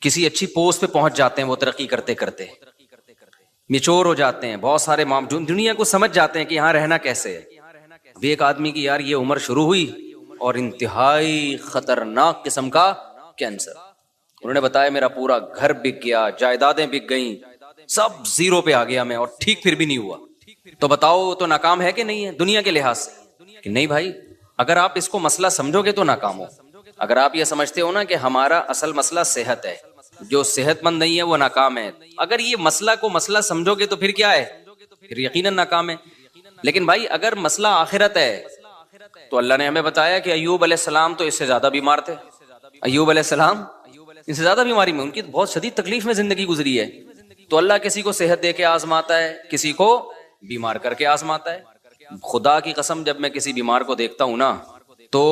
کسی اچھی پوسٹ پہ پہنچ جاتے ہیں وہ ترقی کرتے کرتے، میچور ہو جاتے ہیں، بہت سارے دنیا کو سمجھ جاتے ہیں کہ یہاں رہنا کیسے ہے۔ اب ایک آدمی کی یار یہ عمر شروع ہوئی اور انتہائی خطرناک قسم کا کینسر، انہوں نے بتایا میرا پورا گھر بک گیا، جائیدادیں بک گئیں، سب زیرو پہ آ گیا میں، اور ٹھیک پھر بھی نہیں ہوا۔ تو بتاؤ تو ناکام ہے کہ نہیں ہے دنیا کے لحاظ سے؟ کہ نہیں بھائی، اگر آپ اس کو مسئلہ سمجھو گے تو ناکام ہو۔ اگر آپ یہ سمجھتے ہو نا کہ ہمارا اصل مسئلہ صحت ہے، جو صحت مند نہیں ہے وہ ناکام ہے، اگر یہ مسئلہ کو مسئلہ سمجھو گے تو پھر کیا ہے؟ پھر یقیناً ناکام ہے۔ لیکن بھائی اگر مسئلہ آخرت ہے تو اللہ نے ہمیں بتایا کہ ایوب علیہ السلام تو اس سے زیادہ بیمار تھے، ایوب علیہ السلام اس سے زیادہ بیماری میں، ان کی بہت شدید تکلیف میں زندگی گزری ہے۔ تو اللہ کسی کو صحت دے کے آزماتا ہے، کسی کو بیمار کر کے آزماتا ہے۔ خدا کی قسم جب میں کسی بیمار کو دیکھتا ہوں نا تو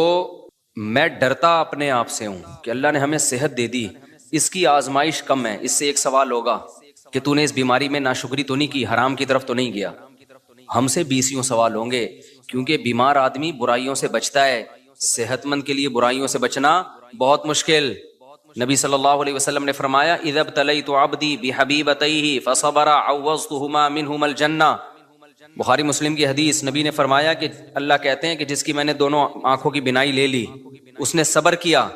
میں ڈرتا اپنے آپ سے ہوں کہ اللہ نے ہمیں صحت دے دی، اس کی آزمائش کم ہے، اس سے ایک سوال ہوگا کہ تو نے اس بیماری میں ناشکری تو نہیں کی، حرام کی طرف تو نہیں گیا۔ ہم سے 20 سوال ہوں گے، کیونکہ بیمار آدمی برائیوں سے بچتا ہے، صحت مند کے لیے برائیوں سے بچنا بہت مشکل۔ نبی صلی اللہ علیہ وسلم نے فرمایا اذا ابتلیت عبدی بحبیبتیہ فصبر عوضتہما منہما الجنہ، بخاری مسلم کی حدیث۔ نبی نے فرمایا کہ اللہ کہتے ہیں کہ جس کی میں نے دونوں آنکھوں کی بینائی لے لی، اس نے صبر کیا،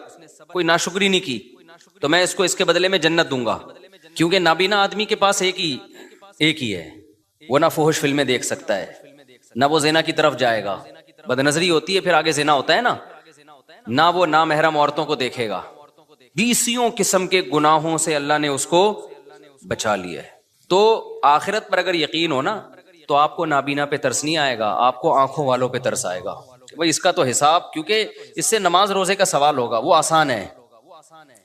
کوئی ناشکری نہیں کی، تو میں اس کو اس کے بدلے میں جنت دوں گا۔ کیونکہ نابینا آدمی کے پاس ایک ہی ہے، وہ نہ فحش فلمیں دیکھ سکتا ہے، نہ وہ زنا کی طرف جائے گا، بد نظری ہوتی ہے پھر آگے زنا ہوتا ہے نا، نہ وہ نامحرم عورتوں کو دیکھے گا۔ 20 قسم کے گناہوں سے اللہ نے اس کو بچا لیا ہے۔ تو آخرت پر اگر یقین ہو نا تو آپ کو نابینا پہ ترس نہیں آئے گا، آپ کو آنکھوں والوں پہ ترس آئے گا۔ بھئی اس کا تو حساب، کیونکہ اس سے نماز روزے کا سوال ہوگا، وہ آسان ہے۔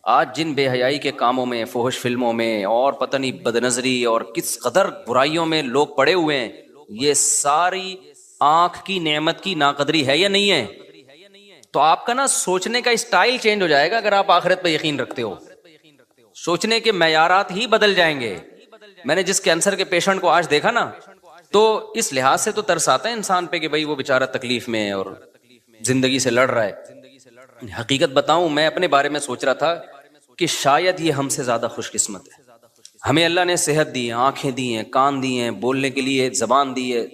آج جن بے حیائی کے کاموں میں، فحش فلموں میں اور پتہ نہیں بد نظری اور کس قدر برائیوں میں لوگ پڑے ہوئے ہیں، یہ ساری آنکھ کی نعمت کی ناقدری ہے یا نہیں ہے؟ تو آپ کا نا سوچنے کا اسٹائل چینج ہو جائے گا اگر آپ آخرت پہ یقین رکھتے ہو، سوچنے کے معیارات ہی بدل جائیں گے۔ میں نے جس کینسر کے پیشنٹ کو آج دیکھا نا تو اس لحاظ سے تو ترس آتا ہے انسان پہ کہ بھئی وہ بیچارہ تکلیف میں ہے اور زندگی سے لڑ رہا ہے۔ حقیقت بتاؤں، میں اپنے بارے میں سوچ رہا تھا کہ شاید یہ ہم سے زیادہ خوش قسمت ہے۔ ہمیں اللہ نے صحت دی ہے، آنکھیں دی ہیں، کان دی ہیں، بولنے کے لیے زبان دی ہے،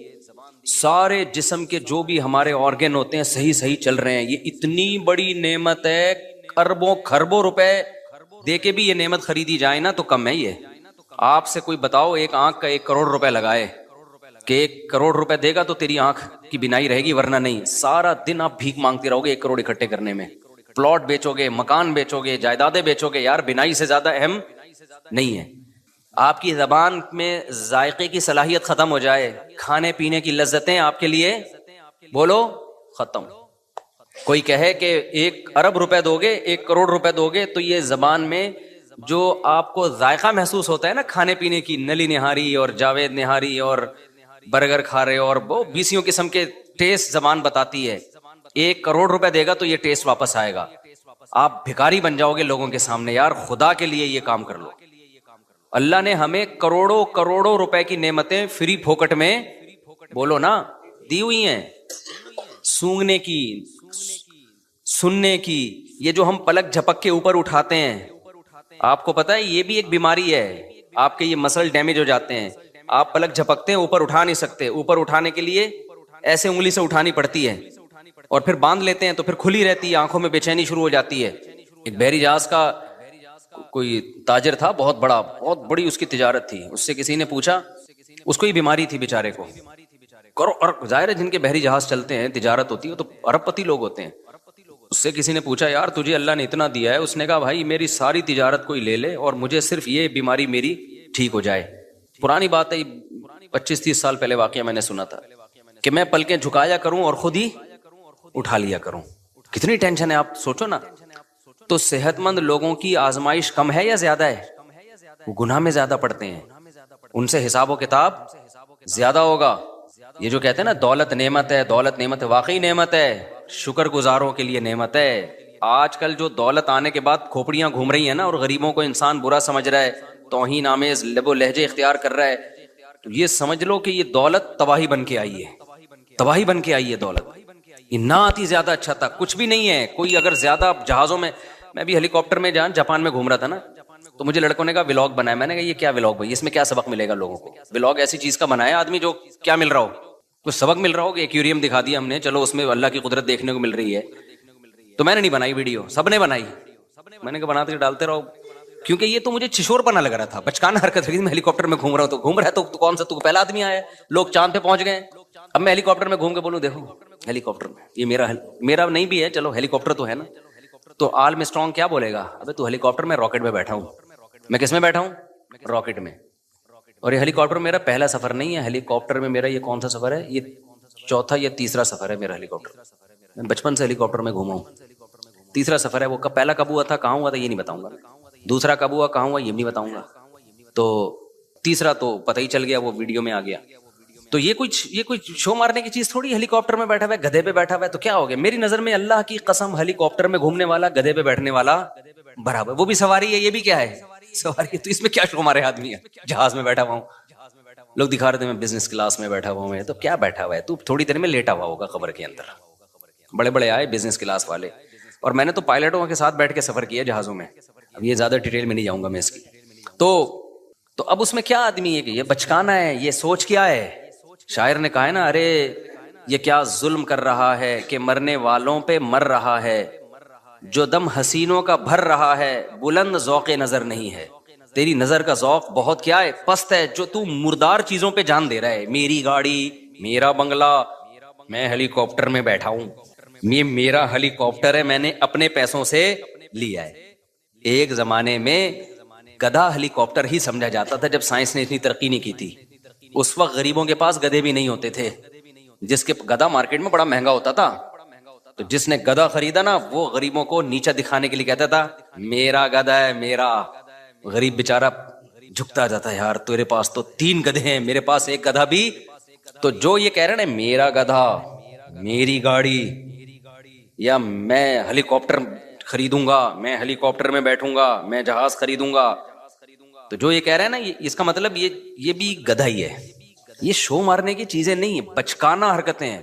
سارے جسم کے جو بھی ہمارے آرگن ہوتے ہیں صحیح چل رہے ہیں۔ یہ اتنی بڑی نعمت ہے، اربوں خربوں روپے دے کے بھی یہ نعمت خریدی جائے نا تو کم ہے۔ یہ آپ سے کوئی بتاؤ ایک آنکھ کا 1 کروڑ روپے لگائے کہ 1 کروڑ روپے دے گا تو تیری آنکھ کی بینائی رہے گی، ورنہ نہیں۔ سارا دن آپ بھیک مانگتے رہو گے 1 کروڑ اکٹھے کرنے میں، پلاٹ بیچو گے، مکان بیچو گے، جائیدادیں بیچو گے، یار بینائی سے زیادہ اہم نہیں ہے۔ آپ کی زبان میں ذائقے کی صلاحیت ختم ہو جائے، کھانے پینے کی لذتیں آپ کے لیے بولو ختم۔ کوئی کہے کہ 1 ارب روپے دو گے، 1 کروڑ روپے دو گے، تو یہ زبان میں جو آپ کو ذائقہ محسوس ہوتا ہے نا کھانے پینے کی، نلی نہاری اور جاوید نہاری اور برگر کھا رہے اور وہ 20 قسم کے ٹیسٹ زبان بتاتی ہے، 1 کروڑ روپے دے گا تو یہ ٹیسٹ واپس آئے گا۔ آپ بھکاری بن جاؤ گے لوگوں کے سامنے۔ یار خدا کے لیے یہ کام کر لو۔ اللہ نے ہمیں کروڑوں روپے کی نعمتیں فری پھوکٹ میں بولو نا دی ہوئی ہیں، سونگنے کی، سننے کی۔ یہ جو ہم پلک جھپک کے اوپر اٹھاتے ہیں، آپ کو پتا ہے یہ بھی ایک بیماری ہے، آپ کے یہ مسل ڈیمیج ہو جاتے ہیں۔ آپ پلک جھپکتے ہیں، اوپر اٹھا نہیں سکتے، اوپر اٹھانے کے لیے ایسے انگلی سے اٹھانی پڑتی ہے، اور پھر باندھ لیتے ہیں تو پھر کھلی رہتی ہے، آنکھوں میں بے چینی شروع ہو جاتی ہے۔ ایک بحری جہاز کا کوئی تاجر تھا، بہت بڑی اس کی تجارت تھی، اس سے کسی نے پوچھا، اس کو یہ بیماری تھی بیچارے کو، اور ظاہر ہے جن کے بحری جہاز چلتے ہیں، تجارت ہوتی ہے، تو ارب پتی لوگ ہوتے ہیں۔ اس سے کسی نے پوچھا یار تجھے اللہ نے اتنا دیا ہے؟ اس نے کہا بھائی میری ساری تجارت کوئی لے لے اور مجھے صرف یہ بیماری میری ٹھیک ہو جائے۔ پرانی بات ہے، 25-30 سال پہلے واقعہ میں نے سنا تھا کہ میں پلکیں جھکایا کروں اور خود ہی اٹھا لیا کروں۔ کتنی ٹینشن ہے آپ سوچو نا۔ تو صحت مند لوگوں کی آزمائش کم ہے یا زیادہ ہے؟ وہ گناہ میں زیادہ پڑتے ہیں، ان سے حساب و کتاب زیادہ ہوگا۔ یہ جو کہتے ہیں نا دولت نعمت ہے، دولت نعمت ہے، واقعی نعمت ہے، شکر گزاروں کے لیے نعمت ہے۔ آج کل جو دولت آنے کے بعد کھوپڑیاں گھوم رہی ہیں نا، اور غریبوں کو انسان برا سمجھ رہا ہے، توہین آمیز لب و لہجے اختیار کر رہا ہے، تو یہ سمجھ لو کہ یہ دولت تباہی بن کے آئی ہے، تباہی بن کے آئی ہے دولت۔ یہ نہ آتی زیادہ اچھا تھا، کچھ بھی نہیں ہے۔ کوئی اگر زیادہ جہازوں میں میں ابھی ہیلی کاپٹر میں جاپان میں گھوم رہا تھا نا، تو مجھے لڑکوں نے کہا ولاگ بنایا. میں نے کہا یہ کیا ولاگ بھائی، اس میں کیا سبق ملے گا لوگوں کو؟ ولاگ ایسی چیز کا بنایا آدمی جو کیا مل رہا ہو، کچھ سبق مل رہا ہو. کہ ایکویریم دکھا دیا ہم نے، چلو اس میں اللہ کی قدرت دیکھنے کو مل رہی ہے. تو میں نے نہیں بنائی ویڈیو، سب نے بنائی. میں نے کہا بناتے ڈالتے رہو، کیونکہ یہ تو مجھے چھشور پنا لگ رہا تھا، بچکانا حرکت ہے. میں ہیلی کاپٹر میں گھوم رہا ہوں، تو گھوم رہا ہے تو کون سا تو پہلا آدمی آیا ہے، لوگ چاند پہ پہنچ گئے. اب میں ہیلی کاپٹر میں گھوم کے بولوں دیکھو ہیلی کاپٹر میں، یہ میرا نہیں بھی ہے، چلو ہیلی کاپٹر تو ہے نا. تو آل مسٹرانگ کیا بولے گا، ابے تو ہیلی کاپٹر میں راکٹ میں بیٹھا ہوں. میں کس میں بیٹھا ہوں؟ راکٹ میں. اور یہ ہیلی کاپٹر میرا پہلا سفر نہیں ہے. ہیلی کاپٹر میں میرا یہ کون سا سفر ہے، یہ چوتھا یا تیسرا سفر ہے میرا ہیلی کاپٹر. میں بچپن سے ہیلی کاپٹر میں گھوما ہوں. تیسرا سفر ہے وہ. پہلا کب ہوا تھا، کہاں ہوا تھا، یہ نہیں بتاؤں گا. دوسرا کب ہوا، کہاں ہوا، یہ نہیں بتاؤں گا. تو تیسرا تو پتہ ہی چل گیا، وہ ویڈیو میں آ گیا. تو یہ کوئی شو مارنے کی چیز تھوڑی. ہیلی کاپٹر میں بیٹھا ہوا ہے، گدھے پہ بیٹھا ہوا ہے، تو کیا ہو گیا؟ میری نظر میں اللہ کی قسم ہیلی کاپٹر میں گھومنے والا گدھے پہ بیٹھنے والا برابر. وہ بھی سواری ہے، یہ بھی کیا ہے، سواری ہے. تو اس میں کیا شو مارے آدمی ہے، جہاز میں بیٹھا ہوا ہوں. لوگ دکھا رہے تھے میں بزنس کلاس میں بیٹھا ہوا ہوں. میں تو کیا بیٹھا ہوا ہے تو تھوڑی دیر میں لیٹا ہوا ہوگا قبر کے اندر. بڑے بڑے آئے بزنس کلاس والے، اور میں نے تو پائلٹوں کے ساتھ بیٹھ کے سفر کیا جہازوں میں. اب یہ زیادہ ڈیٹیل میں نہیں جاؤں گا میں اس کی. تو اب اس میں کیا آدمی ہے کہ یہ بچکانا ہے، یہ سوچ کیا ہے. شاعر نے کہا ہے نا، ارے یہ کیا ظلم کر رہا ہے کہ مرنے والوں پہ مر رہا ہے، جو دم حسینوں کا بھر رہا ہے بلند ذوق نظر نہیں ہے. تیری نظر کا ذوق بہت کیا ہے، پست ہے، جو تو مردار چیزوں پہ جان دے رہا ہے. میری گاڑی، میرا بنگلہ، میں ہیلی کاپٹر میں بیٹھا ہوں، یہ میرا ہیلی کاپٹر ہے، میں نے اپنے پیسوں سے لیا ہے. ایک زمانے میں گدھا ہیلی کاپٹر ہی سمجھا جاتا تھا جب سائنس نے اتنی ترقی نہیں کی تھی. اس وقت غریبوں کے پاس گدھے بھی نہیں ہوتے تھے. جس کے گدھا مارکیٹ میں بڑا مہنگا ہوتا تھا، تو جس نے گدھا خریدا نا وہ غریبوں کو نیچا دکھانے کے لیے کہتا تھا میرا گدھا ہے میرا. غریب بیچارہ جھکتا جاتا ہے، یار تیرے پاس تو 3 گدھے ہیں، میرے پاس ایک گدھا بھی. تو جو یہ کہہ رہے ہیں نا میرا گدھا، میری گاڑی، یا میں ہیلی کاپٹر خریدوں گا، میں ہیلی کاپٹر میں بیٹھوں گا، میں جہاز خریدوں گا، تو جو یہ کہہ رہے ہیں نا اس کا مطلب یہ بھی گدھا ہی ہے. یہ شو مارنے کی چیزیں نہیں ہیں، بچکانا حرکتیں ہیں.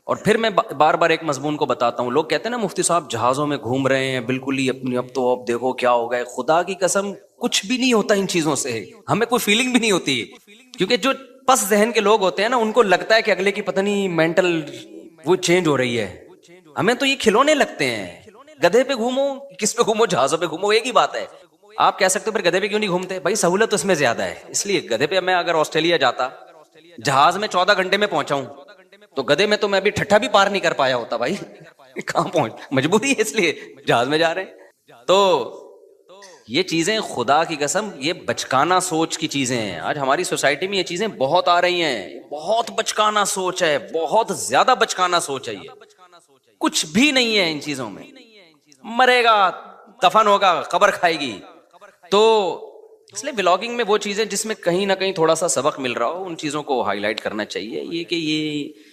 اور پھر میں بار بار ایک مضمون کو بتاتا ہوں. لوگ کہتے ہیں نا مفتی صاحب جہازوں میں گھوم رہے ہیں بالکل ہی اپنی، اب تو اب دیکھو کیا ہو گئے. خدا کی قسم کچھ بھی نہیں ہوتا ان چیزوں سے، ہمیں کوئی فیلنگ بھی نہیں ہوتی. کیونکہ جو پس ذہن کے لوگ ہوتے ہیں نا ان کو لگتا ہے کہ اگلے کی پتہ نہیں مینٹل وہ چینج ہو رہی ہے. ہمیں تو یہ کھلونے لگتے ہیں. گدھے پہ گھومو، کس پہ گھومو، جہازوں پہ گھومو، ایک ہی بات ہے. آپ کہہ سکتے ہو پھر گدھے پہ کیوں نہیں گھومتے؟ بھائی سہولت اس میں زیادہ ہے اس لیے. گدھے پہ میں اگر آسٹریلیا جاتا، جہاز میں 14 گھنٹے میں پہنچا ہوں، تو گدھے میں تو میں ابھی ٹھٹھا بھی پار نہیں کر پایا ہوتا بھائی. کہاں پہنچ، مجبوری ہے اس لیے جہاز میں جا رہے ہیں. تو یہ چیزیں خدا کی قسم یہ بچکانا سوچ کی چیزیں ہیں. آج ہماری سوسائٹی میں یہ چیزیں بہت آ رہی ہیں. بہت بچکانا سوچ ہے، بہت زیادہ بچکانا سوچ ہے. یہ کچھ بھی نہیں ہے ان چیزوں میں. مرے گا، دفن ہوگا، قبر کھائے گی. تو اس لیے ولاگنگ میں وہ چیزیں جس میں کہیں نہ کہیں تھوڑا سا سبق مل رہا ہو ان چیزوں کو ہائی لائٹ کرنا چاہیے. یہ کہ یہ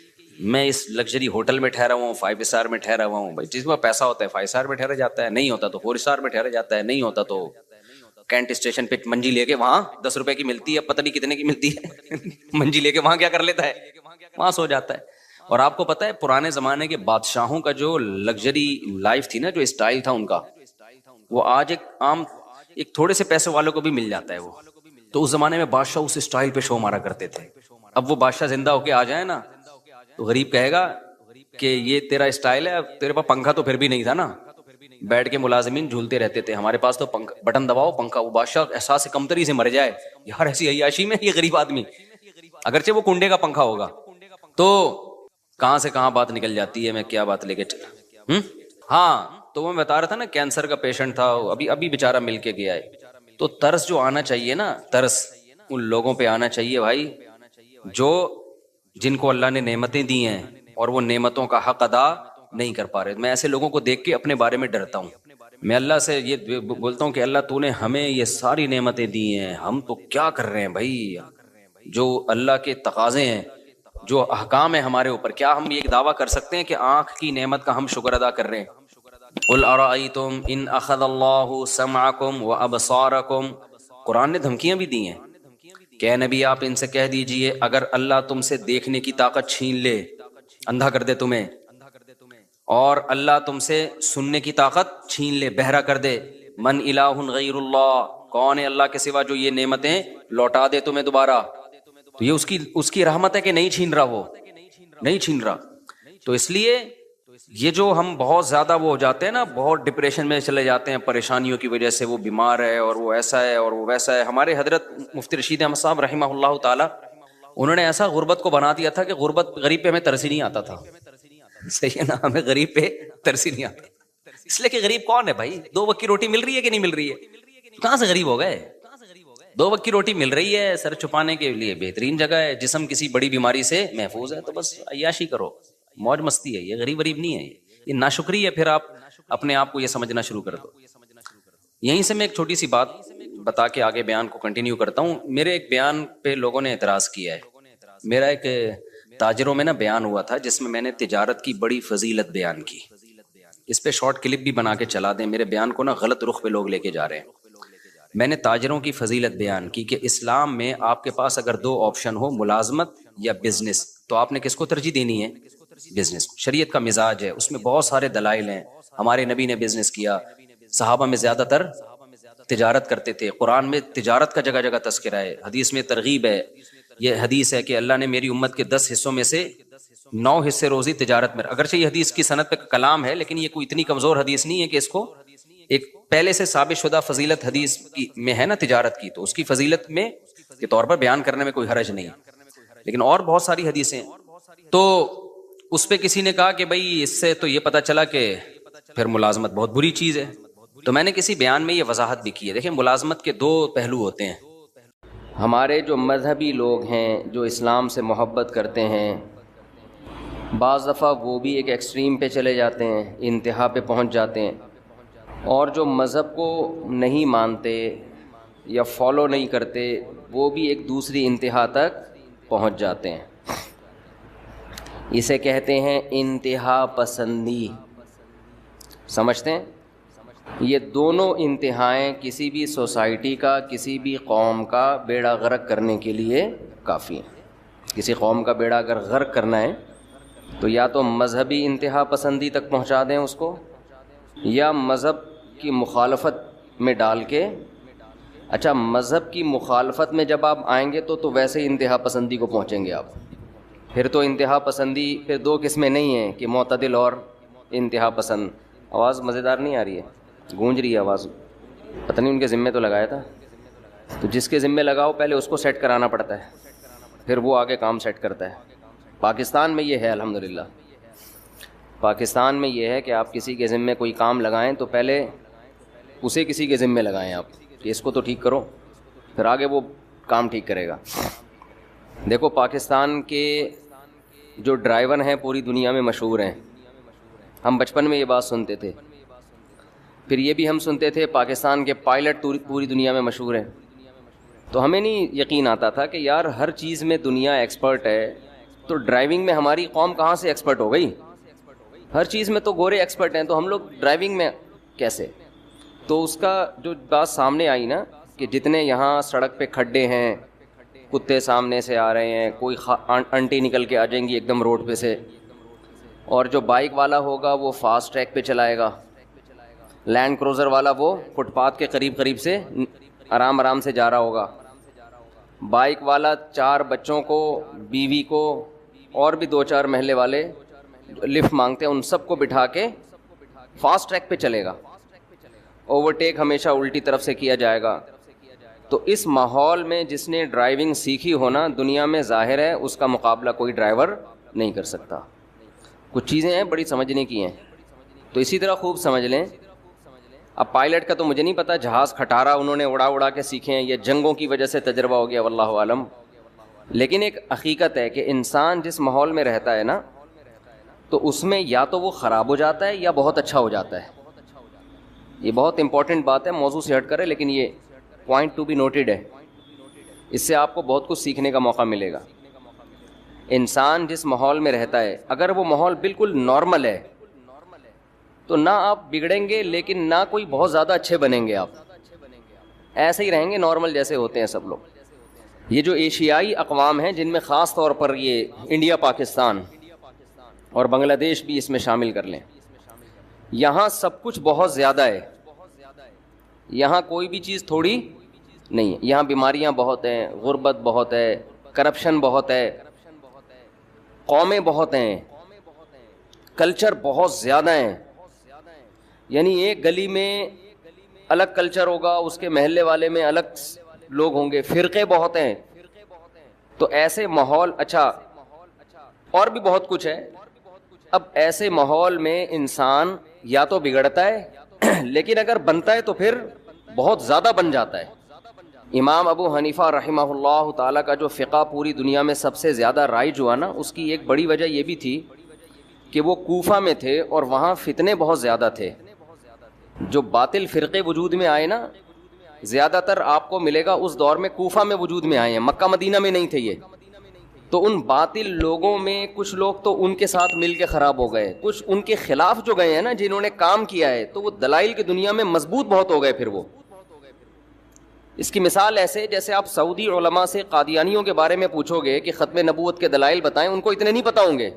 میں اس لگژری ہوٹل میں ٹھہرا ہوا ہوں، 5 اسٹار میں ٹھہرا ہوا ہوں. بھائی جس میں پیسہ ہوتا ہے 5 اسٹار میں ٹھہرا جاتا ہے، نہیں ہوتا تو 4 اسٹار میں ٹھہرا جاتا ہے، نہیں ہوتا تو کینٹ اسٹیشن پہ منجی لے کے وہاں 10 روپے کی ملتی ہے، پتہ نہیں کتنے کی ملتی ہے، منجی لے کے وہاں کیا کر لیتا ہے، وہاں سو جاتا ہے. اور آپ کو پتہ ہے پرانے زمانے کے بادشاہوں کا جو لگژری لائف تھی نا، جو اسٹائل تھا ان کا، وہ آج ایک عام ایک تھوڑے سے پیسے والوں کو بھی مل جاتا ہے وہ. تو اس زمانے میں بادشاہ اس اسٹائل پہ شو مارا کرتے تھے. اب وہ بادشاہ زندہ ہو کے آ جائے نا تو غریب کہے گا کہ یہ تیرا اسٹائل ہے. تیرے پاس پنکھا تو پھر بھی نہیں تھا نا، بیٹھ کے ملازمین جھولتے رہتے تھے، ہمارے پاس تو بٹن دباؤ پنکھا. وہ بادشاہ احساس کمتری سے مر جائے، یار ایسی عیاشی میں یہ غریب آدمی، اگرچہ وہ کنڈے کا پنکھا ہوگا. تو کہاں سے کہاں بات نکل جاتی ہے. میں کیا بات لے کے چلا ہاں. تو وہ میں بتا رہا تھا نا کینسر کا پیشنٹ تھا، ابھی بیچارہ مل کے گیا ہے. تو ترس جو آنا چاہیے نا، ترس ان لوگوں پہ آنا چاہیے بھائی جو جن کو اللہ نے نعمتیں دی ہیں اور وہ نعمتوں کا حق ادا نہیں کر پا رہے. میں ایسے لوگوں کو دیکھ کے اپنے بارے میں ڈرتا ہوں. میں اللہ سے یہ بولتا ہوں کہ اللہ تو نے ہمیں یہ ساری نعمتیں دی ہیں، ہم تو کیا کر رہے ہیں بھائی. جو اللہ کے تقاضے ہیں، جو احکام ہیں ہمارے اوپر، کیا ہم یہ دعویٰ کر سکتے ہیں کہ آنکھ کی نعمت کا ہم شکر ادا کر رہے ہیں؟ قل ارأیتم ان اخذ اللہ سمعکم وابصارکم. قرآن نے دھمکیاں بھی دی ہیں کہ اے نبی آپ ان سے کہہ دیجئے اگر اللہ تم سے دیکھنے کی طاقت چھین لے، اندھا کر دے تمہیں، اور اللہ تم سے سننے کی طاقت چھین لے، بہرا کر دے. من الہ غیر اللہ، کون ہے اللہ کے سوا جو یہ نعمتیں لوٹا دے تمہیں دوبارہ. تو یہ اس کی رحمت ہے کہ نہیں چھین رہا، وہ نہیں چھین رہا. تو اس لیے یہ جو ہم بہت زیادہ وہ ہو جاتے ہیں نا، بہت ڈپریشن میں چلے جاتے ہیں پریشانیوں کی وجہ سے، وہ بیمار ہے اور وہ ایسا ہے اور وہ ویسا ہے. ہمارے حضرت مفتی رشید احمد صاحب رحمہ اللہ تعالی، انہوں نے ایسا غربت کو بنا دیا تھا کہ غریب پہ ہمیں ترس ہی نہیں آتا تھا. صحیح ہے نا، ہمیں غریب پہ ترس ہی نہیں آتا، اس لیے کہ غریب کون ہے بھائی؟ 2 وقت کی روٹی مل رہی ہے کہ نہیں مل رہی ہے؟ کہاں سے غریب ہو گئے؟ 2 وقت کی روٹی مل رہی ہے، سر چھپانے کے لیے بہترین جگہ ہے، جسم کسی بڑی بیماری سے محفوظ ہے، تو بس عیاشی کرو، موج مستی ہے. یہ غریب نہیں ہے، یہ ناشکری ہے. پھر آپ اپنے آپ کو یہ سمجھنا شروع کر دو. یہیں سے میں ایک چھوٹی سی بات بتا کے آگے بیان کو کنٹینیو کرتا ہوں. میرے ایک بیان پہ لوگوں نے اعتراض کیا ہے. میرا ایک تاجروں میں نا بیان ہوا تھا جس میں نے تجارت کی بڑی فضیلت بیان کی. اس پہ شارٹ کلپ بھی بنا کے چلا دیں، میرے بیان کو نا غلط رخ پہ لوگ لے کے جا رہے ہیں. میں نے تاجروں کی فضیلت بیان کی کہ اسلام میں آپ کے پاس اگر 2 آپشن ہو، ملازمت یا بزنس، تو آپ نے کس کو ترجیح دینی ہے؟ بزنس. شریعت کا مزاج ہے، اس میں بہت سارے دلائل ہیں. ہمارے نبی نے بزنس کیا، صحابہ میں زیادہ تر تجارت کرتے تھے. قرآن میں تجارت کا جگہ جگہ تذکرہ ہے، حدیث میں ترغیب ہے. یہ حدیث ہے کہ اللہ نے میری امت کے 10 حصوں میں سے 9 حصے روزی تجارت میں. اگرچہ یہ حدیث کی سند پہ کلام ہے، لیکن یہ کوئی اتنی کمزور حدیث نہیں ہے کہ اس کو ایک پہلے سے ثابت شدہ فضیلت حدیث میں ہے نا تجارت کی، تو اس کی فضیلت میں کے طور پر بیان کرنے میں کوئی حرج نہیں. لیکن اور بہت ساری حدیثیں. تو اس پہ کسی نے کہا کہ بھائی اس سے تو یہ پتہ چلا کہ پھر ملازمت بہت بری چیز ہے. تو میں نے کسی بیان میں یہ وضاحت بھی کی ہے. دیکھیں، ملازمت کے 2 پہلو ہوتے ہیں. ہمارے جو مذہبی لوگ ہیں، جو اسلام سے محبت کرتے ہیں، بعض دفعہ وہ بھی ایک ایکسٹریم پہ چلے جاتے ہیں، انتہا پہ پہنچ جاتے ہیں. اور جو مذہب کو نہیں مانتے یا فالو نہیں کرتے، وہ بھی ایک دوسری انتہا تک پہنچ جاتے ہیں. اسے کہتے ہیں انتہا پسندی. سمجھتے ہیں؟ یہ دونوں انتہائیں کسی بھی سوسائٹی کا، کسی بھی قوم کا بیڑا غرق کرنے کے لیے کافی ہیں. کسی قوم کا بیڑا اگر غرق کرنا ہے تو یا تو مذہبی انتہا پسندی تک پہنچا دیں اس کو، یا مذہب کی مخالفت میں ڈال کے. اچھا، مذہب کی مخالفت میں جب آپ آئیں گے تو ویسے ہی انتہا پسندی کو پہنچیں گے آپ. پھر تو انتہا پسندی پھر 2 قسمیں نہیں ہیں کہ معتدل اور انتہا پسند. آواز مزیدار نہیں آ رہی ہے، گونج رہی ہے آواز. پتہ نہیں ان کے ذمے تو لگایا تھا. تو جس کے ذمے لگاؤ پہلے اس کو سیٹ کرانا پڑتا ہے، پھر وہ آگے کام سیٹ کرتا ہے. پاکستان میں یہ ہے الحمدللہ. پاکستان میں یہ ہے کہ آپ کسی کے ذمے کوئی کام لگائیں تو پہلے اسے کسی کے ذمے لگائیں آپ کہ اس کو تو ٹھیک کرو، پھر آگے وہ کام ٹھیک کرے گا. دیکھو، پاکستان کے جو ڈرائیور ہیں پوری دنیا میں مشہور ہیں. ہم بچپن میں یہ بات سنتے تھے. پھر یہ بھی ہم سنتے تھے پاکستان کے پائلٹ پوری دنیا میں مشہور ہیں. تو ہمیں نہیں یقین آتا تھا کہ یار ہر چیز میں دنیا ایکسپرٹ ہے، تو ڈرائیونگ میں ہماری قوم کہاں سے ایکسپرٹ ہو گئی؟ ہر چیز میں تو گورے ایکسپرٹ ہیں، تو ہم لوگ ڈرائیونگ میں کیسے؟ تو اس کا جو بات سامنے آئی نا کہ جتنے یہاں سڑک پہ کھڈے ہیں، کتے سامنے سے آ رہے ہیں، کوئی انٹی نکل کے آ جائیں گی ایک دم روڈ پہ سے، اور جو بائک والا ہوگا وہ فاسٹ ٹریک پہ چلائے گا، لینڈ کروزر والا وہ فٹ پاتھ کے قریب سے آرام سے جا رہا ہوگا، بائک والا 4 بچوں کو، بیوی کو، اور بھی 2-4 محلے والے لفٹ مانگتے ہیں ان سب کو بٹھا کے فاسٹ ٹریک پہ چلے گا. اوورٹیک ہمیشہ الٹی طرف سے کیا جائے گا. تو اس ماحول میں جس نے ڈرائیونگ سیکھی ہونا، دنیا میں ظاہر ہے اس کا مقابلہ کوئی ڈرائیور نہیں کر سکتا. کچھ چیزیں ہیں بڑی سمجھنے کی ہیں. تو اسی طرح خوب سمجھ لیں. اب پائلٹ کا تو مجھے نہیں پتا، جہاز کھٹارا انہوں نے اڑا کے سیکھے ہیں، یہ جنگوں کی وجہ سے تجربہ ہو گیا، واللہ عالم. لیکن ایک حقیقت ہے کہ انسان جس ماحول میں رہتا ہے نا، تو اس میں یا تو وہ خراب ہو جاتا ہے یا بہت اچھا ہو جاتا ہے. یہ بہت امپورٹنٹ بات ہے، موضوع سے ہٹ کر ہے، لیکن یہ پوائنٹ ٹو بی نوٹڈ ہے. اس سے آپ کو بہت کچھ سیکھنے کا موقع ملے گا. انسان جس ماحول میں رہتا ہے، اگر وہ ماحول بالکل نارمل ہے تو نہ آپ بگڑیں گے، لیکن نہ کوئی بہت زیادہ اچھے بنیں گے. آپ ایسے ہی رہیں گے نارمل جیسے ہوتے ہیں سب لوگ. یہ جو ایشیائی اقوام ہیں، جن میں خاص طور پر یہ انڈیا، پاکستان اور بنگلہ دیش بھی اس میں شامل کر لیں، یہاں سب کچھ بہت زیادہ ہے, یہاں کوئی بھی چیز تھوڑی نہیں ہے. یہاں بیماریاں بہت ہیں, غربت بہت ہے, کرپشن بہت ہے, قومیں بہت ہیں, کلچر بہت زیادہ ہیں. یعنی ایک گلی میں الگ کلچر ہوگا, اس کے محلے والے میں الگ لوگ ہوں گے, فرقے بہت ہیں. تو ایسے ماحول, اچھا اور بھی بہت کچھ ہے. اب ایسے ماحول میں انسان یا تو بگڑتا ہے لیکن اگر بنتا ہے تو پھر بہت زیادہ بن جاتا ہے. امام ابو حنیفہ رحمہ اللہ تعالیٰ کا جو فقہ پوری دنیا میں سب سے زیادہ رائج ہوا نا, اس کی ایک بڑی وجہ یہ بھی تھی کہ وہ کوفہ میں تھے اور وہاں فتنے بہت زیادہ تھے. جو باطل فرقے وجود میں آئے نا, زیادہ تر آپ کو ملے گا اس دور میں کوفہ میں وجود میں آئے ہیں, مکہ مدینہ میں نہیں تھے یہ. تو ان باطل لوگوں میں کچھ لوگ تو ان کے ساتھ مل کے خراب ہو گئے, کچھ ان کے خلاف جو گئے ہیں نا, جنہوں نے کام کیا ہے, تو وہ دلائل کی دنیا میں مضبوط بہت ہو گئے. پھر وہ اس کی مثال ایسے جیسے آپ سعودی علماء سے قادیانیوں کے بارے میں پوچھو گے کہ ختم نبوت کے دلائل بتائیں, ان کو اتنے نہیں پتہ ہوں گے.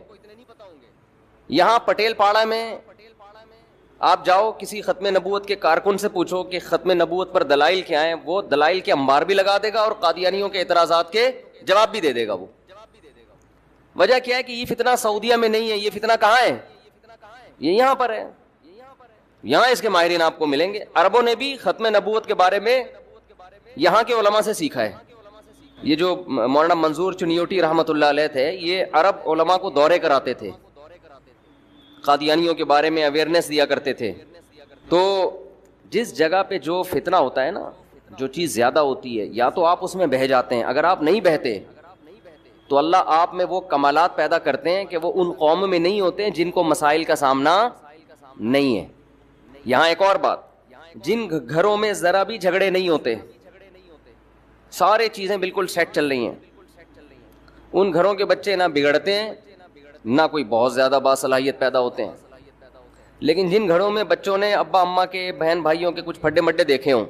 یہاں پٹیل پاڑا میں آپ جاؤ, کسی ختم نبوت کے کارکن سے پوچھو کہ ختم نبوت پر دلائل کیا ہیں, وہ دلائل کے انبار بھی لگا دے گا اور قادیانیوں کے اعتراضات کے جواب بھی دے دے گا. وہ وجہ کیا ہے کہ یہ فتنہ سعودیہ میں نہیں ہے, یہ فتنہ کہاں ہے, یہ یہاں پر ہے. یہاں اس کے ماہرین آپ کو ملیں گے. عربوں نے بھی ختم نبوت کے بارے میں یہاں کے علماء سے سیکھا ہے. یہ جو مولانا منظور چنیوٹی رحمۃ اللہ علیہ تھے, یہ عرب علماء کو دورے کراتے تھے, قادیانیوں کے بارے میں اویئرنیس دیا کرتے تھے. تو جس جگہ پہ جو فتنہ ہوتا ہے نا, جو چیز زیادہ ہوتی ہے, یا تو آپ اس میں بہہ جاتے ہیں. اگر آپ نہیں بہتے تو اللہ آپ میں وہ کمالات پیدا کرتے ہیں کہ وہ ان قوم میں نہیں ہوتے ہیں جن کو مسائل کا سامنا نہیں ہے. یہاں ایک اور بات, جن گھروں میں ذرا بھی جھگڑے نہیں ہوتے, سارے چیزیں بالکل سیٹ چل رہی ہیں, ان گھروں کے بچے نہ بگڑتے ہیں نہ کوئی بہت زیادہ باصلاحیت پیدا ہوتے ہیں. لیکن جن گھروں میں بچوں نے ابا اماں کے, بہن بھائیوں کے کچھ پھڈے مڈے دیکھے ہوں,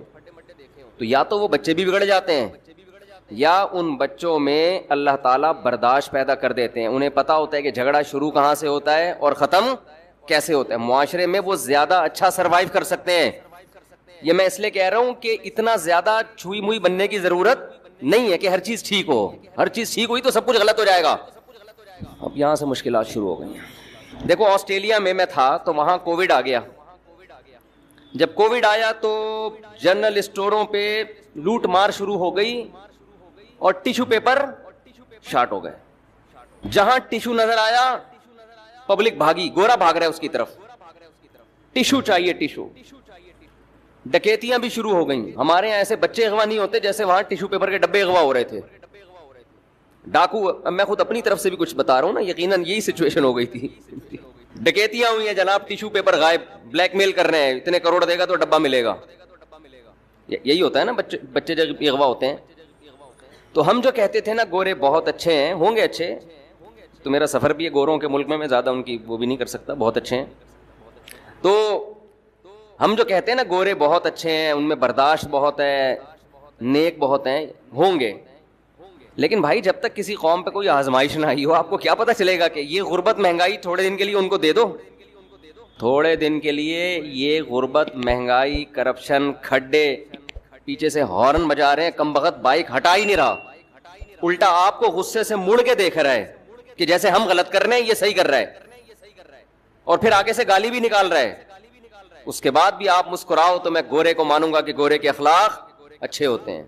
تو یا تو وہ بچے بھی بگڑ جاتے ہیں, یا ان بچوں میں اللہ تعالیٰ برداشت پیدا کر دیتے ہیں. انہیں پتا ہوتا ہے کہ جھگڑا شروع کہاں سے ہوتا ہے اور ختم کیسے ہوتا ہے. معاشرے میں وہ زیادہ اچھا سروائیو کر سکتے ہیں. یہ میں اس لیے کہہ رہا ہوں کہ اتنا زیادہ چھوئی موئی بننے کی ضرورت نہیں ہے کہ ہر چیز ٹھیک ہو. ہر چیز ٹھیک ہوئی تو سب کچھ غلط ہو جائے گا. اب یہاں سے مشکلات شروع ہو گئی ہیں. دیکھو آسٹریلیا میں تھا تو وہاں کووڈ آ گیا. جب کووڈ آیا تو جنرل اسٹوروں پہ لوٹ مار شروع ہو گئی اور ٹیشو پیپر شارٹ ہو گئے. جہاں ٹیشو نظر آیا پبلک بھاگی, گورا بھاگ رہا ہے اس کی طرف, ٹیشو چاہیے ٹیشو. ڈکیتیاں بھی شروع ہو گئیں. ہمارے یہاں ایسے بچے اغوا نہیں ہوتے جیسے وہاں ٹیشو پیپر کے ڈبے اغوا ہو رہے تھے. ڈاکو, میں خود اپنی طرف سے بھی کچھ بتا رہا ہوں نا, یقیناً یہی سچویشن ہو گئی تھی. ڈکیتیاں ہوئی ہیں جناب, ٹیشو پیپر غائب, بلیک میل کر رہے ہیں, اتنے کروڑ دے گا تو ڈبہ ملے گا. یہی ہوتا ہے نا بچے جب اغوا ہوتے ہیں. تو ہم جو کہتے تھے نا گورے بہت اچھے ہیں, ہوں گے اچھے, تو میرا سفر بھی ہے گوروں کے ملک میں زیادہ ان کی وہ بھی نہیں کر سکتا, بہت اچھے ہیں. تو ہم جو کہتے ہیں نا گورے بہت اچھے ہیں, ان میں برداشت بہت ہے, نیک بہت ہیں, ہوں گے. لیکن بھائی جب تک کسی قوم پہ کوئی آزمائش نہ آئی ہو, آپ کو کیا پتہ چلے گا کہ یہ غربت مہنگائی تھوڑے دن کے لیے ان کو دے دو, تھوڑے دن کے لیے یہ غربت مہنگائی کرپشن کھڈے, پیچھے سے ہارن بجا رہے ہیں, کم بخت بائک ہٹا ہی نہیں رہا, الٹا آپ کو غصے سے مڑ کے دیکھ رہا ہے کہ جیسے ہم غلط کر رہے ہیں یہ صحیح کر رہا ہے, اور پھر آگے سے گالی بھی نکال رہا ہے. اس کے بعد بھی آپ مسکراؤ تو میں گورے کو مانوں گا کہ گورے کے اخلاق اچھے ہوتے ہیں.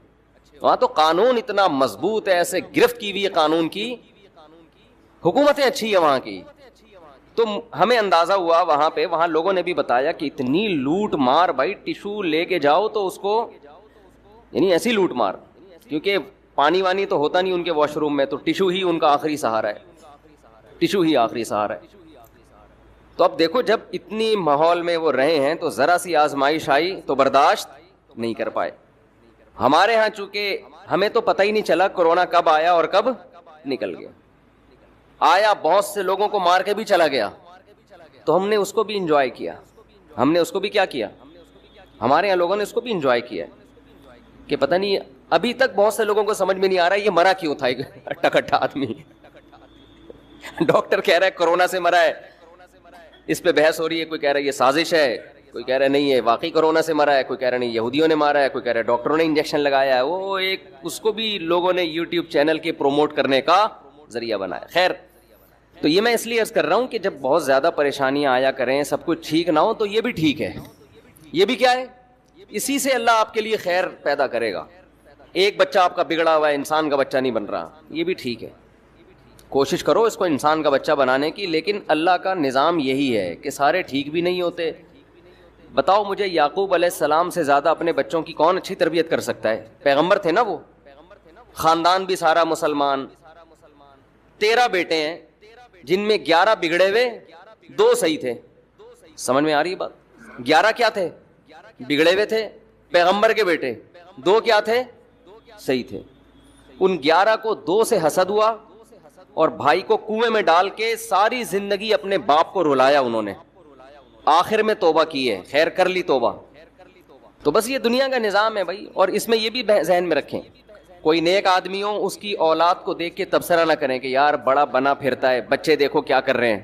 وہاں تو قانون اتنا مضبوط ہے, ایسے گرفت کی ہوئی ہے قانون کی, حکومتیں اچھی ہے وہاں کی. تو ہمیں اندازہ ہوا وہاں پہ, وہاں لوگوں نے بھی بتایا کہ اتنی لوٹ مار, بھائی ٹیشو لے کے جاؤ تو اس کو, یعنی ایسی لوٹ مار, کیونکہ پانی وانی تو ہوتا نہیں ان کے واش روم میں, تو ٹیشو ہی ان کا آخری سہارا ہے, ٹیشو ہی آخری سہارا ہے. تو اب دیکھو جب اتنی ماحول میں وہ رہے ہیں تو ذرا سی آزمائش آئی تو برداشت نہیں کر پائے. ہمارے ہاں چونکہ ہمیں تو پتہ ہی نہیں چلا کرونا کب آیا اور کب نکل گیا. آیا بہت سے لوگوں کو مار کے بھی چلا گیا, تو ہم نے اس کو بھی انجوائے کیا. ہم نے اس کو بھی کیا کیا, ہمارے یہاں لوگوں نے اس کو بھی انجوائے کیا کہ پتہ نہیں ابھی تک بہت سے لوگوں کو سمجھ میں نہیں آ رہا ہے یہ مرا کیوں تھا, ایک اٹھا کٹھا آدمی. ڈاکٹر کہہ رہا ہے کورونا سے مرا ہے, اس پہ بحث ہو رہی ہے, کوئی کہہ رہا ہے یہ سازش ہے, کوئی کہہ رہا ہے نہیں یہ واقعی کورونا سے مرا ہے, کوئی کہہ رہا ہے نہیں یہودیوں نے مارا ہے, کوئی کہہ رہا ہے ڈاکٹروں نے انجیکشن لگایا ہے. وہ ایک اس کو بھی لوگوں نے یوٹیوب چینل کے پروموٹ کرنے کا ذریعہ بنایا. خیر, تو یہ میں اس لیے عرض کر رہا ہوں کہ جب بہت زیادہ پریشانیاں آیا کریں, سب کچھ ٹھیک نہ ہو, تو یہ بھی ٹھیک ہے. یہ بھی کیا ہے, اسی سے اللہ آپ کے لیے خیر پیدا کرے گا. ایک بچہ آپ کا بگڑا ہوا ہے, انسان کا بچہ نہیں بن رہا, یہ بھی ٹھیک ہے. کوشش کرو اس کو انسان کا بچہ بنانے کی, لیکن اللہ کا نظام یہی ہے کہ سارے ٹھیک بھی نہیں ہوتے. بتاؤ مجھے, یعقوب علیہ السلام سے زیادہ اپنے بچوں کی کون اچھی تربیت کر سکتا ہے؟ پیغمبر تھے نا وہ, خاندان بھی سارا مسلمان, 13 بیٹے ہیں جن میں 11 بگڑے ہوئے, 2 صحیح تھے. سمجھ میں آ رہی ہے بات؟ 11 کیا تھے؟ بگڑے ہوئے تھے. پیغمبر کے بیٹے 2 کیا تھے؟ صحیح تھے. ان 11 کو 2 سے حسد ہوا اور بھائی کو کنویں میں ڈال کے ساری زندگی اپنے باپ کو رلایا انہوں نے. آخر میں توبہ کی ہے, خیر کر لی توبہ. تو بس یہ دنیا کا نظام ہے بھائی. اور اس میں یہ بھی ذہن میں رکھیں, کوئی نیک آدمی ہو اس کی اولاد کو دیکھ کے تبصرہ نہ کریں کہ یار بڑا بنا پھرتا ہے, بچے دیکھو کیا کر رہے ہیں.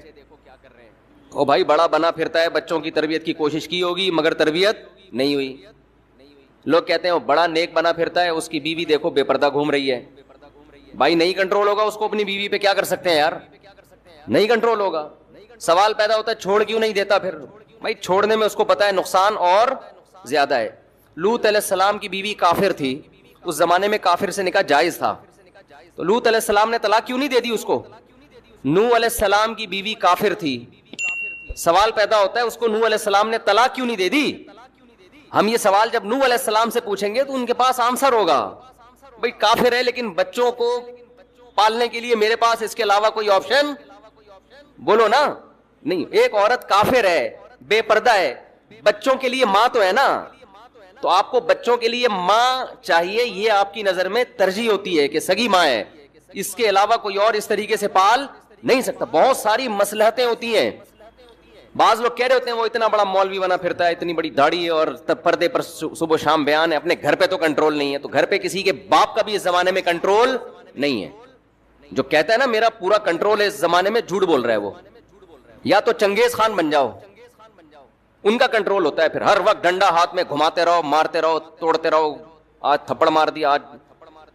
او بھائی بڑا بنا پھرتا ہے, بچوں کی تربیت کی کوشش کی ہوگی مگر تربیت نہیں ہوئی. لوگ کہتے ہیں وہ بڑا نیک بنا پھرتا ہے, اس کی بیوی دیکھو بے پردہ گھوم رہی ہے. بھائی نہیں کنٹرول ہوگا اس کو اپنی بیوی پہ, کیا کر سکتے ہیں یار, نہیں کنٹرول ہوگا. سوال پیدا ہوتا ہے چھوڑ کیوں نہیں دیتا پھر؟ بھائی چھوڑنے میں اس کو پتا ہے نقصان اور زیادہ ہے. لوط علیہ السلام کی بیوی کافر تھی, اس زمانے میں کافر سے نکاح جائز تھا, تو لوط علیہ السلام نے طلاق کیوں نہیں دے دی اس کو؟ نوح علیہ السلام کی بیوی کافر تھی, سوال پیدا ہوتا ہے اس کو نوح علیہ السلام نے طلاق کیوں نہیں دے دی؟ ہم یہ سوال جب نوح علیہ السلام سے پوچھیں گے تو ان کے پاس آنسر ہوگا, بھئی کافر ہے لیکن بچوں کو پالنے کے لیے میرے پاس اس کے علاوہ کوئی آپشن بولو نا نہیں. ایک عورت کافر ہے, بے پردہ ہے, بچوں کے لیے ماں تو ہے نا, تو آپ کو بچوں کے لیے ماں چاہیے, یہ آپ کی نظر میں ترجیح ہوتی ہے کہ سگی ماں ہے, اس کے علاوہ کوئی اور اس طریقے سے پال نہیں سکتا. بہت ساری مصلحتیں ہوتی ہیں. بعض لوگ کہہ رہے ہوتے ہیں وہ اتنا بڑا مولوی بنا پھرتا ہے, اتنی بڑی داڑھی ہے اور پردے پر صبح و شام بیان ہے, اپنے گھر پہ تو کنٹرول نہیں ہے. تو گھر پہ کسی کے باپ کا بھی اس زمانے میں کنٹرول نہیں ہے. جو کہتا ہے نا میرا پورا کنٹرول ہے اس زمانے میں, جھوٹ بول رہا ہے وہ. یا تو چنگیز خان بن جاؤ, ان کا کنٹرول ہوتا ہے, پھر ہر وقت ڈنڈا ہاتھ میں گھماتے رہو, مارتے رہو, توڑتے رہو. آج تھپڑ مار دیا, آج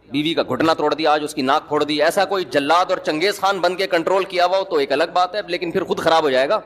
بیوی کا گھٹنا توڑ دیا, آج اس کی ناک پھوڑ دی. ایسا کوئی جلاد اور چنگیز خان بن کے کنٹرول کیا ہوا ہو تو ایک الگ بات ہے, لیکن پھر خود خراب ہو جائے گا.